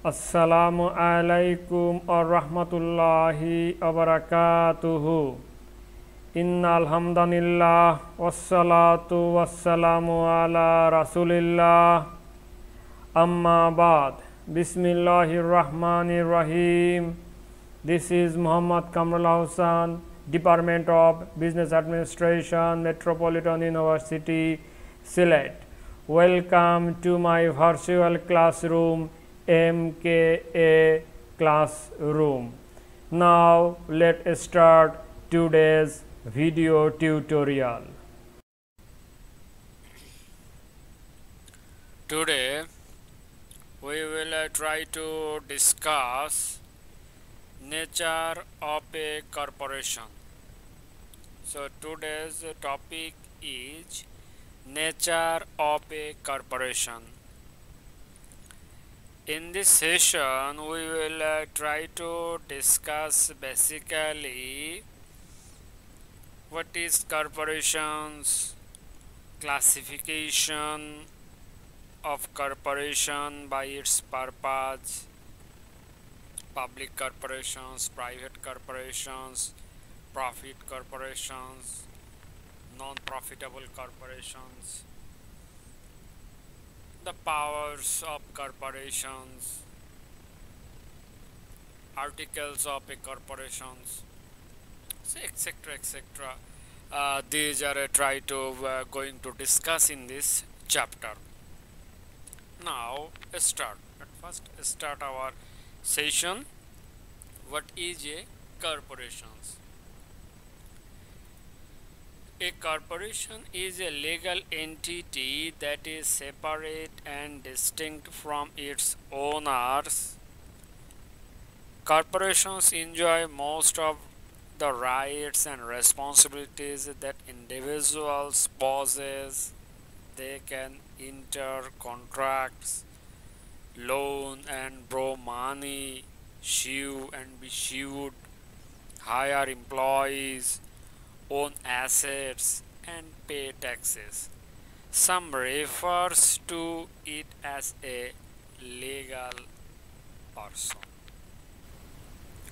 Assalamualaikum warahmatullahi wabarakatuhu. Innal hamdanillah wassalatu wassalamu ala rasulillah. Amma ba'd. Bismillahirrahmanirrahim. This is Muhammad Kamrul Hussain, Department of Business Administration, Metropolitan University, Sylhet. Welcome to my virtual classroom, MKA Classroom. Now let's start today's video tutorial. Today we will try to discuss nature of a corporation. So today's topic is nature of a corporation. In this session we will try to discuss basically what is corporations, classification of corporation by its purpose, public corporations, private corporations, profit corporations, non-profitable corporations, the powers of corporations, articles of a corporations, etc. These are going to discuss in this chapter. Now start. At first start our session. What is a corporations? A corporation is a legal entity that is separate and distinct from its owners. Corporations enjoy most of the rights and responsibilities that individuals possess. They can enter contracts, loan and borrow money, sue and be sued, hire employees, own assets and pay taxes. Some refers to it as a legal person.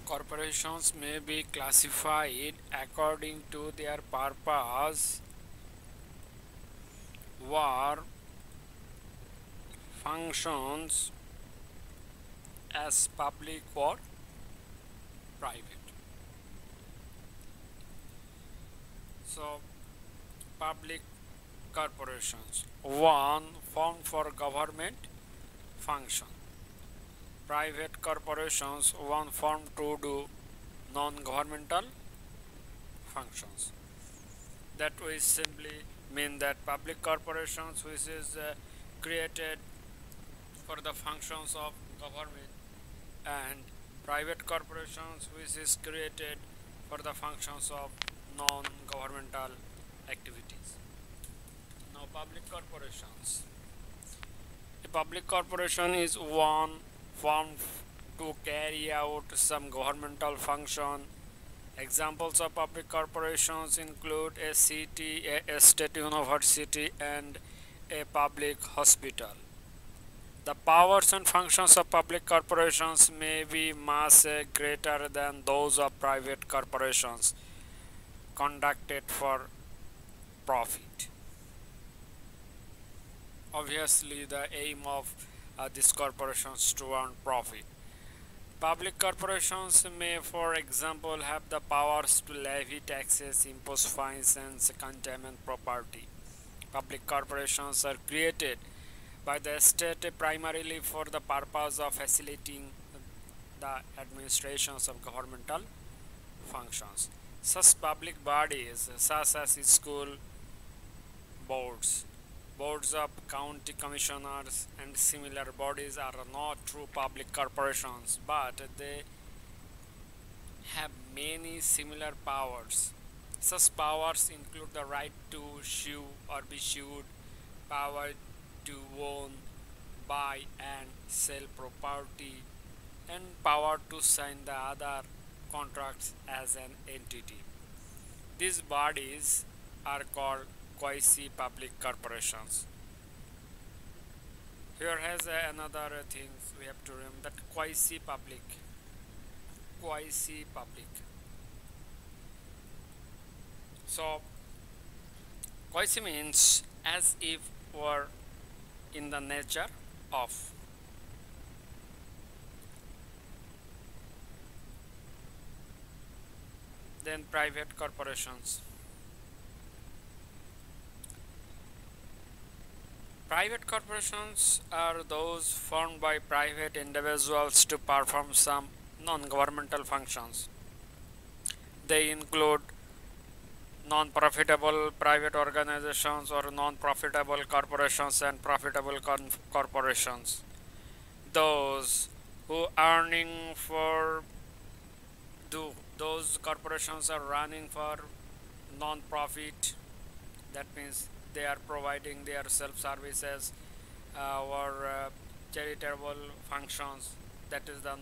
Corporations may be classified according to their purpose or functions as public or private. So, public corporations, one formed for government function. Private corporations, one formed to do non-governmental functions. That we simply mean that public corporations, which is created for the functions of government, and private corporations, which is created for the functions of non-governmental activities. Now, public corporations. A public corporation is one formed to carry out some governmental function. Examples of public corporations include a city, a state university, and a public hospital. The powers and functions of public corporations may be much greater than those of private corporations conducted for profit. Obviously, the aim of these corporations to earn profit. Public corporations may, for example, have the powers to levy taxes, impose fines, and contaminate property. Public corporations are created by the state primarily for the purpose of facilitating the administrations of governmental functions. Such public bodies, such as school boards, boards of county commissioners, and similar bodies, are not true public corporations, but they have many similar powers. Such powers include the right to sue or be sued, power to own, buy and sell property, and power to sign the other contracts as an entity. These bodies are called quasi-public corporations. Here has another things we have to remember, that quasi-public. Quasi-public. So quasi means as if were in the nature of. Then private corporations. Private corporations are those formed by private individuals to perform some non-governmental functions. They include non-profitable private organizations or non-profitable corporations and profitable corporations. Those who earning for those corporations are running for non-profit, that means they are providing their self-services or charitable functions, that is the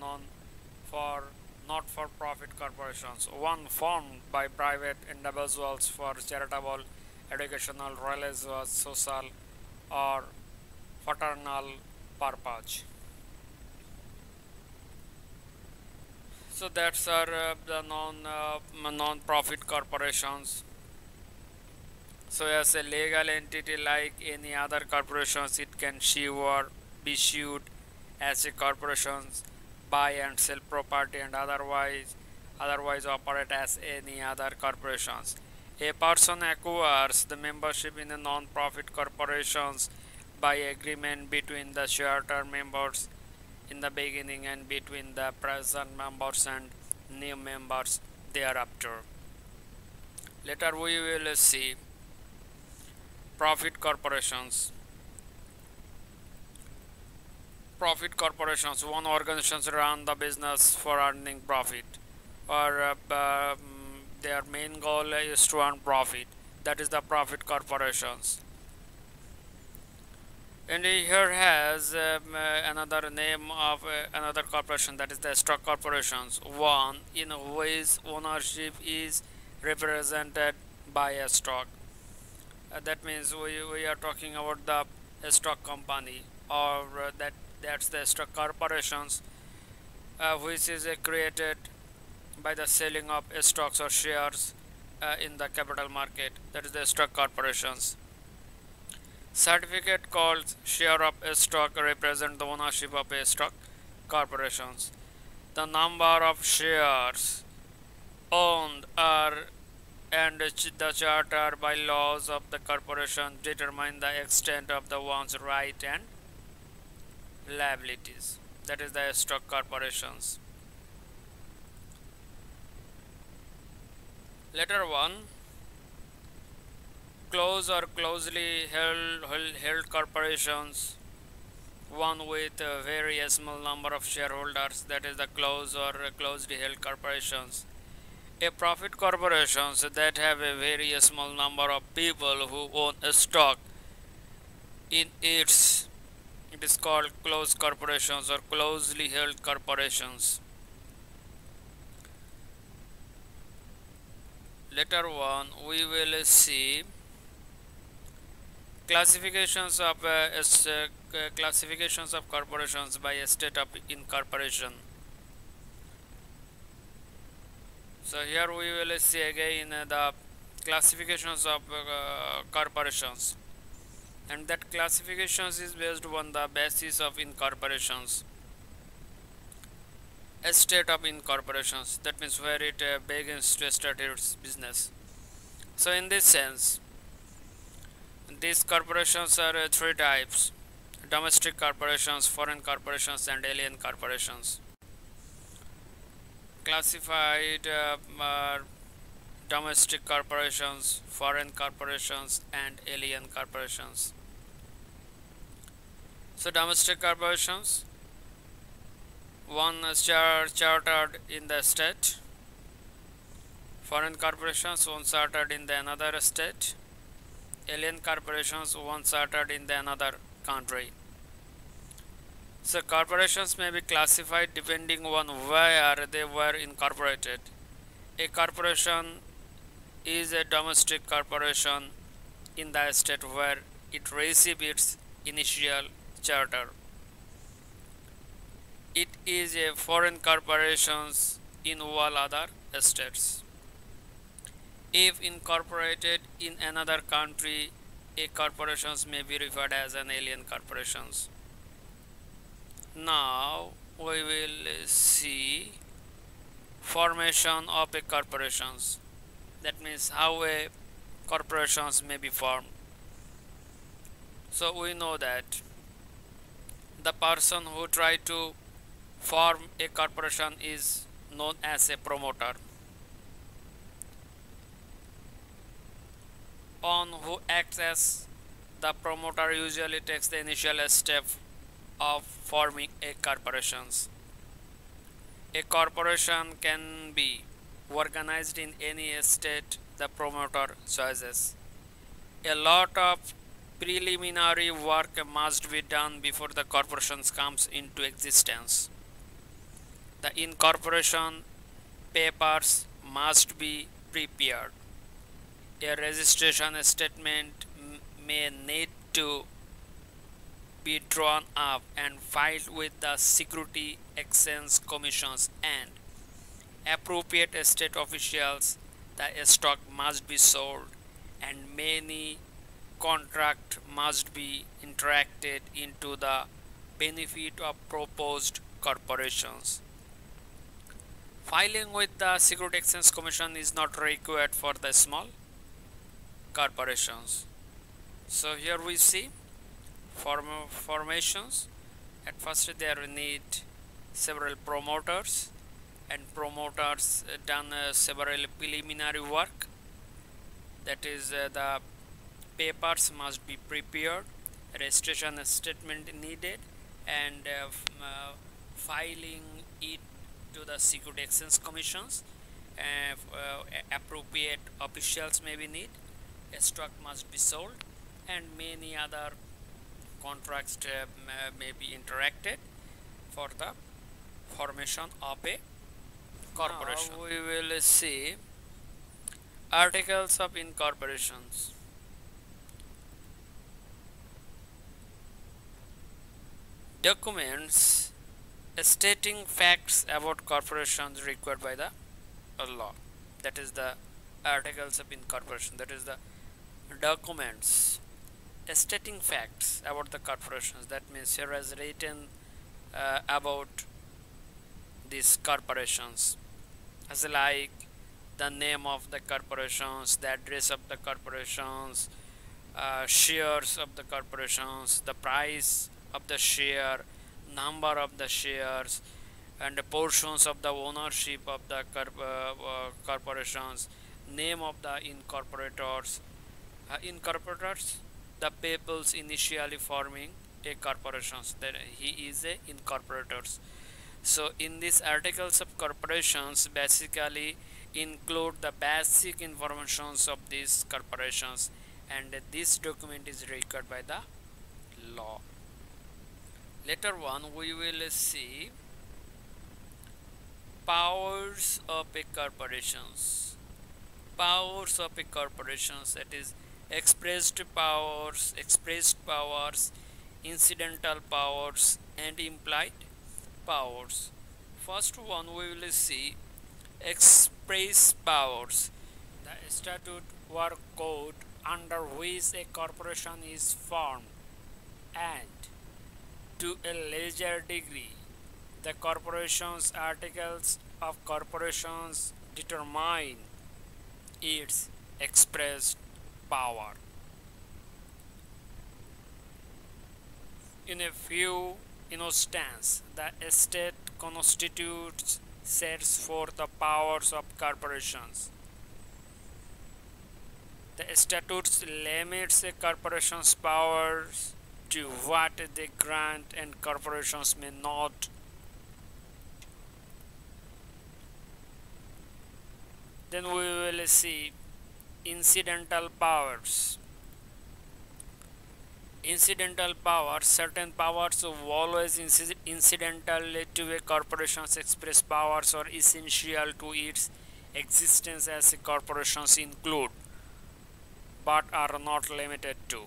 not for profit corporations, one formed by private individuals for charitable, educational, religious, social or fraternal purpose. So that's are the non-profit corporations. So as a legal entity like any other corporations, it can sue or be sued as a corporations, buy and sell property and otherwise operate as any other corporations. A person acquires the membership in a non-profit corporations by agreement between the charter members in the beginning and between the present members and new members thereafter. Later we will see profit corporations. Profit corporations, one organizations run the business for earning profit, or their main goal is to earn profit. That is the profit corporations. And here has another name of another corporation, that is the stock corporations, one in which ownership is represented by a stock. That means we are talking about the stock company, or that's the stock corporations, which is created by the selling of stocks or shares in the capital market. That is the stock corporations. Certificate called share of a stock represent the ownership of a stock corporations. The number of shares owned are and the charter by laws of the corporation determine the extent of the one's right and liabilities. That is the stock corporations. Letter 1, close or closely held corporations, one with a very small number of shareholders, that is the close or closely held corporations. A profit corporations that have a very small number of people who own a stock in it is called closed corporations or closely held corporations. Later on we will see classifications of corporations by a state of incorporation. So here we will see again the classifications of corporations, and that classifications is based on the basis of incorporations. A state of incorporations, that means where it begins to start its business. So in this sense, these corporations are three types: domestic corporations, foreign corporations and alien corporations. Classified domestic corporations, foreign corporations and alien corporations. So domestic corporations, one is chartered in the state, foreign corporations one chartered in the another state, alien corporations one chartered in the another country. So corporations may be classified depending on where they were incorporated. A corporation is a domestic corporation in the state where it received its initial charter. It is a foreign corporations in all other states. If incorporated in another country, a corporations may be referred as an alien corporations. Now we will see formation of a corporations. That means how a corporations may be formed. So we know that the person who try to form a corporation is known as a promoter. One who acts as the promoter usually takes the initial step of forming a corporations. A corporation can be organized in any state the promoter chooses. A lot of preliminary work must be done before the corporation comes into existence. The incorporation papers must be prepared. A registration statement may need to be drawn up and filed with the Security Exchange Commissions and appropriate state officials. The stock must be sold and many contracts must be interacted into the benefit of proposed corporations. Filing with the Security Exchange Commission is not required for the small corporations. So here we see formations. At first there need several promoters, and promoters done several preliminary work. That is the papers must be prepared, registration statement needed, and filing it to the Security Exchange Commissions. Appropriate officials may be need. A stock must be sold, and many other contracts may be interacted for the formation of a corporation. Now we will see articles of incorporations. Documents stating facts about corporations required by the law. That is the articles of incorporation. That is the documents stating facts about the corporations. That means here is written about these corporations, as like the name of the corporations, the address of the corporations, shares of the corporations, the price of the share, number of the shares, and the portions of the ownership of the corporations, name of the incorporators. Incorporators, the peoples initially forming a corporations, that he is a incorporators. So in these articles of corporations basically include the basic informations of these corporations, and this document is required by the law. Later on we will see powers of a corporations. Powers of a corporations, that is expressed powers, incidental powers, and implied powers. First one we will see express powers. The statute or code under which a corporation is formed, and to a larger degree the corporation's articles of corporations determine its expressed power. In a few instances, the state constitutes sets for the powers of corporations. The statutes limits a corporation's powers to what they grant, and corporations may not. Then we will see incidental powers. Incidental powers, certain powers of always incidental to a corporation's express powers or essential to its existence as a corporations include, but are not limited to,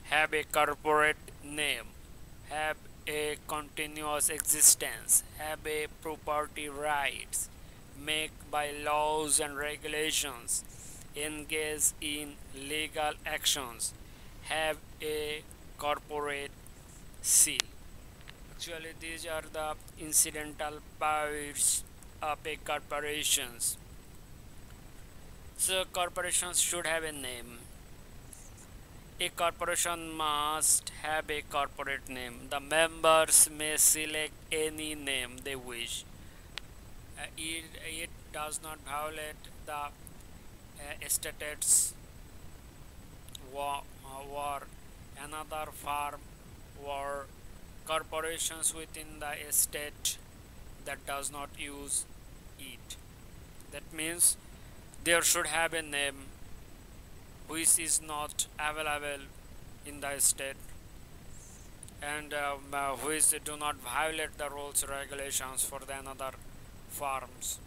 have a corporate name, have a continuous existence, have a property rights, make by laws and regulations, engage in legal actions, have a corporate seal. Actually, these are the incidental powers of a corporations. So corporations should have a name. A corporation must have a corporate name. The members may select any name they wish. It does not violate the statutes or another firm or corporations within the state that does not use it. That means there should have a name which is not available in the state and which do not violate the rules regulations for the another firms.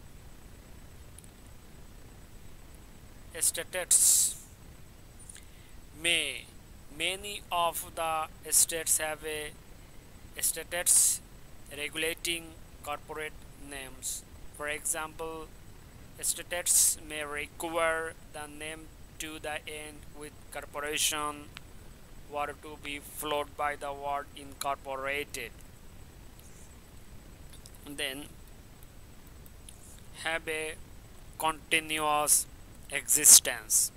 Statutes many of the states have a statutes regulating corporate names. For example, statutes may require the name to the end with corporation or to be followed by the word incorporated. Then have a continuous existence.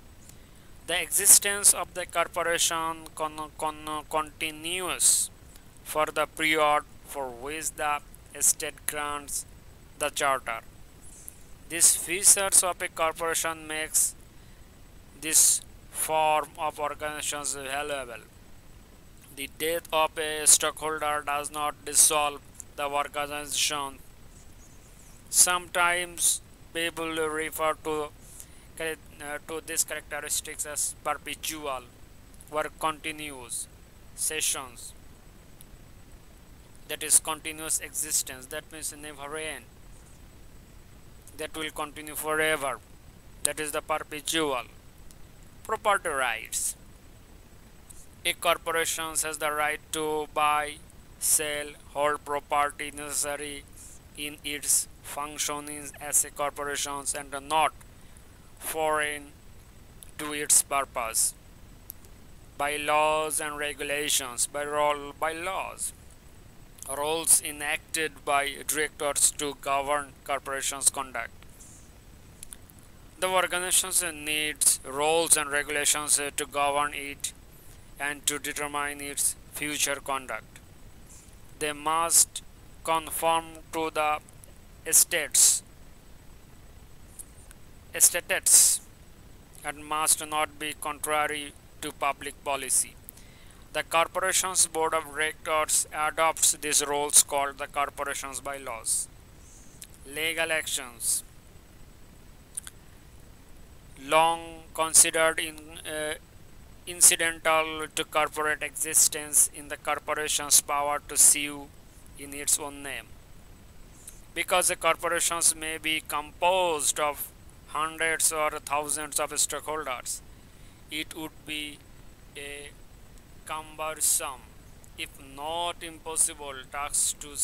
The existence of the corporation continues for the period for which the state grants the charter. These features of a corporation makes this form of organizations valuable. The death of a stockholder does not dissolve the organization. Sometimes people refer to these characteristics as perpetual or continuous sessions. That is continuous existence. That means never end. That will continue forever. That is the perpetual. Property rights. A corporation has the right to buy, sell, hold property necessary in its functioning as a corporation and not foreign to its purpose. By laws and regulations, by laws, rules enacted by directors to govern corporations' conduct. The organization needs rules and regulations to govern it and to determine its future conduct. They must conform to the statutes and must not be contrary to public policy. The corporation's board of directors adopts these rules called the corporation's bylaws. Legal actions. Long considered incidental to corporate existence in the corporation's power to sue in its own name. Because the corporations may be composed of hundreds or thousands of stockholders, it would be a cumbersome, if not impossible, task to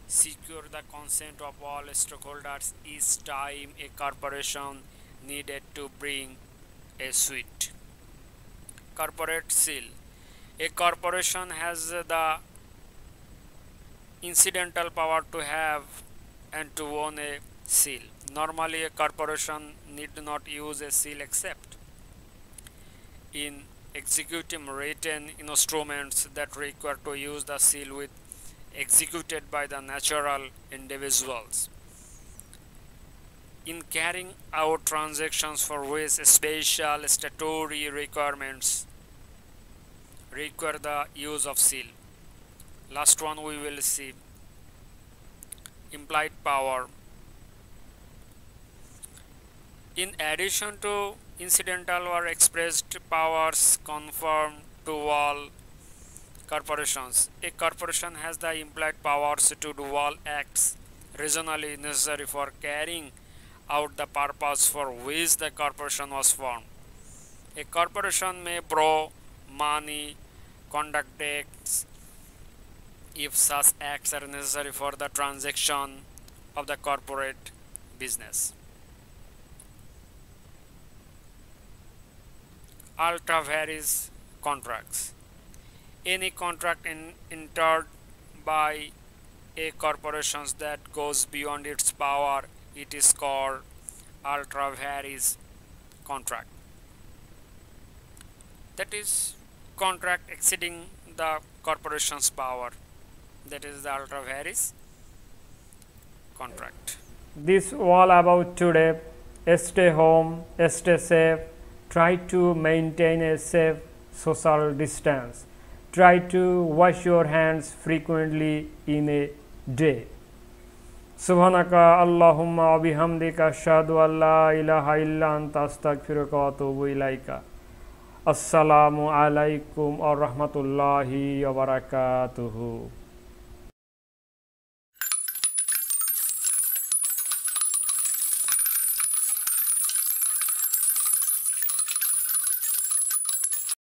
secure the consent of all stakeholders each time a corporation needed to bring a suit. Corporate seal. A corporation has the incidental power to have and to own a seal. Normally, a corporation need not use a seal except in executing written instruments that require to use the seal with executed by the natural individuals. In carrying out transactions for which special statutory requirements require the use of seal. Last one we will see. Implied power. In addition to incidental or expressed powers conferred to all corporations, a corporation has the implied powers to do all acts reasonably necessary for carrying out the purpose for which the corporation was formed. A corporation may borrow money, conduct acts, if such acts are necessary for the transaction of the corporate business. Ultra vires contracts. Any contract entered by a corporation that goes beyond its power, it is called ultra vires contract. That is contract exceeding the corporation's power. That is the ultra vires contract. This all about today. Stay home, stay safe, try to maintain a safe social distance. Try to wash your hands frequently in a day. Subhanaka Allahumma wa bihamdika ashhadu an la ilaha illa anta astaghfiruka wa atubu ilaika. Assalamualaikum warahmatullahi wabarakatuh.